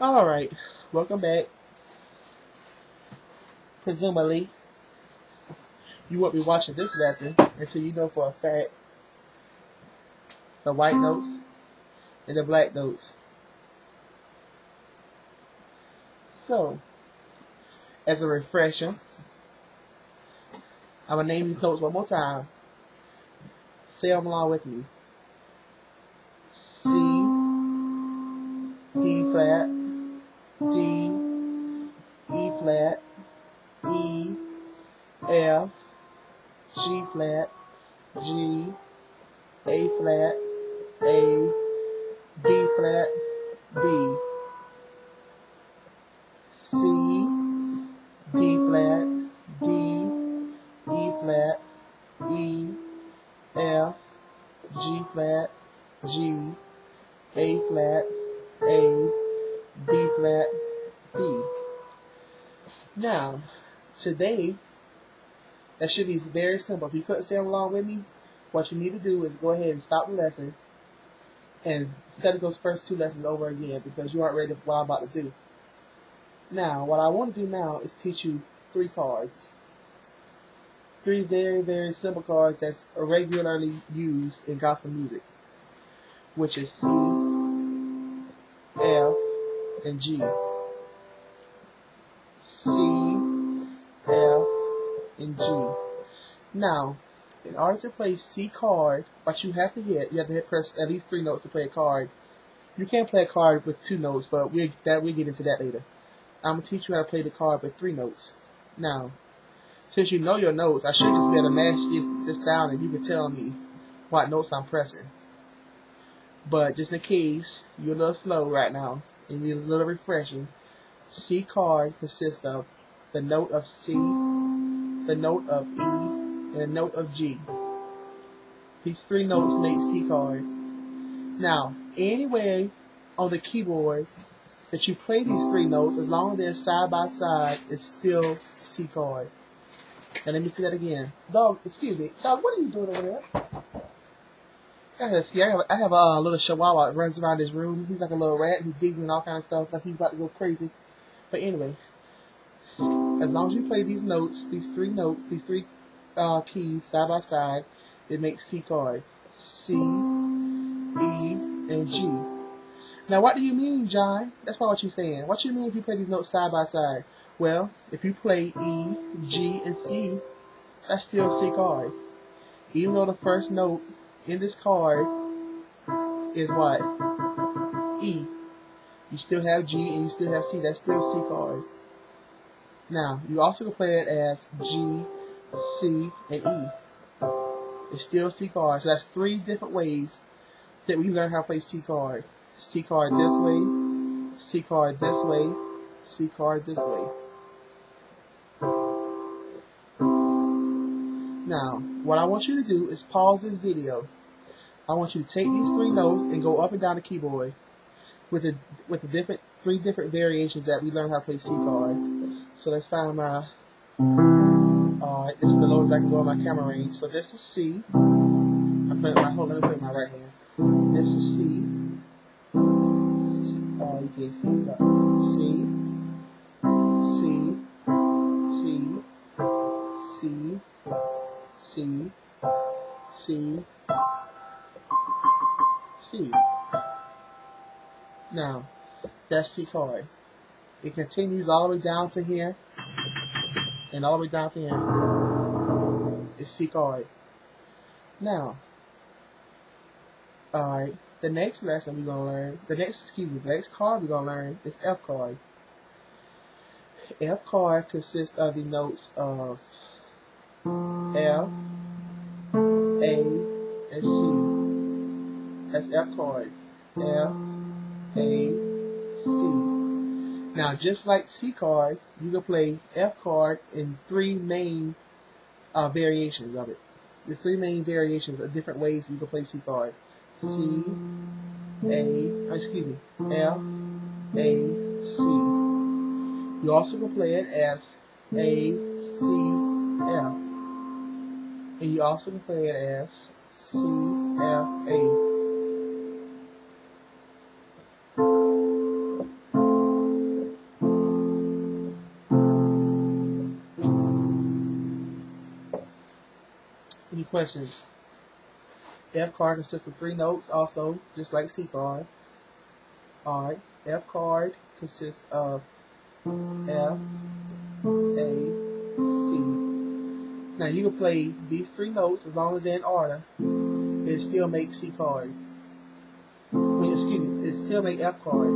Alright, welcome back. Presumably, you won't be watching this lesson until you know for a fact the white notes and the black notes. So, as a refresher, I'm going to name these notes one more time. Say them along with me. C, D flat, D, E flat, E, F, G flat, G, A flat, A, B flat, B, C, D flat, D, E flat, E, F, G flat, G, A flat, A, B flat, B. Now, today, that should be very simple. If you couldn't say along with me, what you need to do is go ahead and stop the lesson and study those first two lessons over again because you aren't ready for what I'm about to do. Now, what I want to do now is teach you three chords. Three very, very simple chords that's regularly used in gospel music, which is C, F, and G. C, F, and G. Now, in order to play C chord, what you have to hit press at least 3 notes to play a chord. You can't play a chord with 2 notes, but we'll get into that later. I'm going to teach you how to play the chord with 3 notes. Now, since you know your notes, I should just be able to mash this down and you can tell me what notes I'm pressing. But just in case you're a little slow right now and you're a little refreshing, C chord consists of the note of C, the note of E, and the note of G. These 3 notes make C chord. Now, anywhere on the keyboard that you play these 3 notes, as long as they're side by side, it's still C chord. And let me see that again. Dog, excuse me. Dog, what are you doing over there? I have a little chihuahua that runs around this room. He's like a little rat. He's digging and all kind of stuff. Like he's about to go crazy. But anyway, as long as you play these notes, these 3 notes, these 3 keys side by side, it makes C chord. C, E, and G. Now, what do you mean, John? That's not what you're saying. What do you mean if you play these notes side by side? Well, if you play E, G, and C, that's still C chord. Even though the first note in this chord is what? E. You still have G and you still have C. That's still C chord. Now, you also can play it as G, C, and E. It's still C chord. So that's 3 different ways that we learn how to play C chord. C chord this way, C chord this way, C chord this way. Now, what I want you to do is pause this video. I want you to take these 3 notes and go up and down the keyboard with the 3 different variations that we learned how to play C chord. So let's find my. Alright, this is the lowest I can go on my camera range. So this is C. Let me put my right hand. This is C. You can't see that. C, C, C, C, C, C, C. Now, that's C chord. It continues all the way down to here, and all the way down to here. It's C chord. Now, alright, the next lesson we're gonna learn, the next chord we're gonna learn is F chord. F chord consists of the notes of F, A, and C. That's F chord. F, A, C. Now, just like C chord, you can play F chord in 3 main variations of it. There's 3 main variations of different ways you can play C chord. F, A, C. You also can play it as A, C, F. And you also can play it as C, F, A. questions. F chord consists of 3 notes also, just like C chord. Alright, F chord consists of F, A, C. Now you can play these 3 notes as long as they're in order. It still makes C chord. It still makes F chord.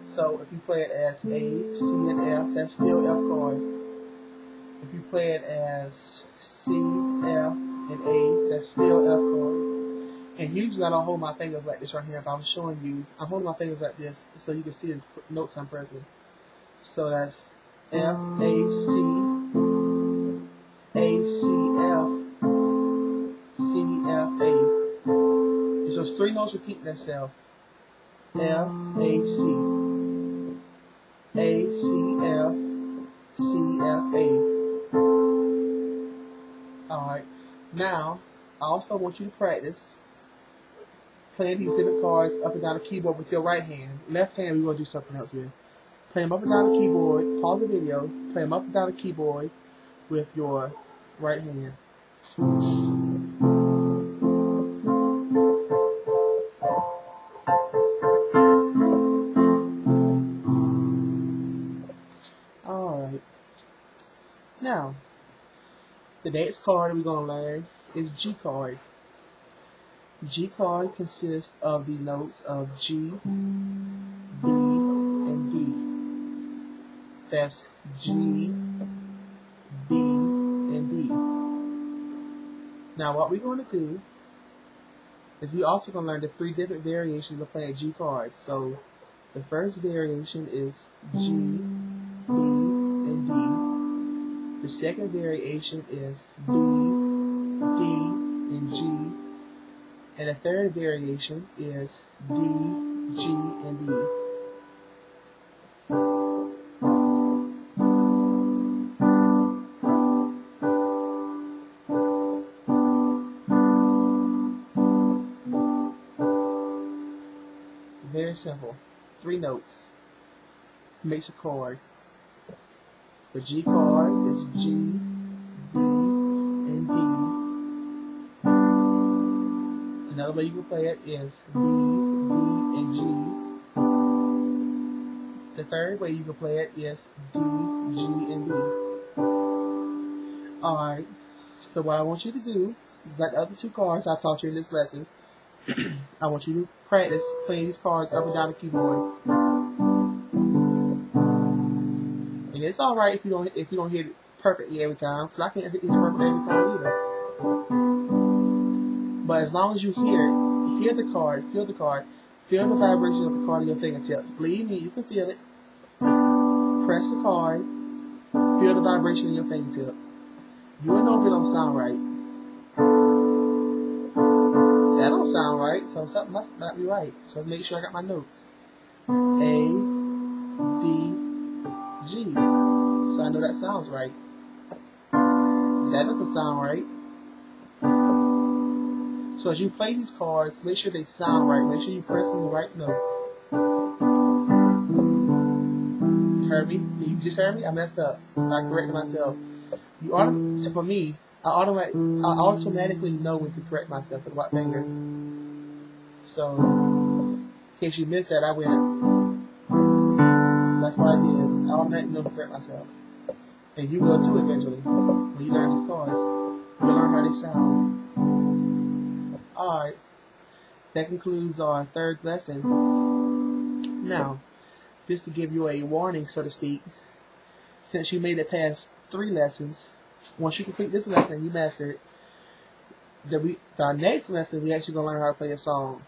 So if you play it as A, C, and F, that's still F chord. If you play it as C, F, and A, that's still F chord. And usually I don't hold my fingers like this right here, but I'm showing you, I'm holding my fingers like this so you can see the notes I'm pressing. So that's F, A, C, A, C, F, C, F, A. So those 3 notes repeat themselves. F, A, C, A, C, F, C, F, A. Alright, now I also want you to practice playing these different chords up and down the keyboard with your right hand. Left hand, we're going to do something else with. Play them up and down the keyboard, pause the video, play them up and down the keyboard with your right hand. Alright. Now, the next chord we're going to learn is G chord. G chord consists of the notes of G, B, and D. That's G, B, and D. Now what we're going to do is we're also going to learn the 3 different variations of playing G chord. So the first variation is G, B, and D. The second variation is B, D, and G. And the third variation is D, G, and D. Very simple. 3 notes makes a chord. The G chord is G, B, and D. Another way you can play it is B, D, and G. The third way you can play it is D, G, and D. Alright, so what I want you to do is like the other 2 chords I taught you in this lesson. I want you to practice playing these chords up and down the keyboard. And it's alright if you don't hit it perfectly every time, because I can't hit it perfectly every time either. But as long as you hear the chord, feel the vibration of the chord in your fingertips. Believe me, you can feel it. Press the chord, feel the vibration in your fingertips. You will know if it don't sound right. That don't sound right, so something must not be right. So make sure I got my notes. A, D, G. So I know that sounds right. That doesn't sound right. So as you play these chords, make sure they sound right. Make sure you're pressing the right note. Heard me? Did you just hear me? I messed up. I corrected myself. So for me, I automatically know when to correct myself with what finger. So, in case you missed that, I went. That's what I did. I automatically know to correct myself. And you will too eventually. When you learn these chords, you'll learn how they sound. Alright, that concludes our 3rd lesson. Now, just to give you a warning, so to speak, since you made it past 3 lessons, once you complete this lesson, you master it. Our next lesson, we actually going to learn how to play a song.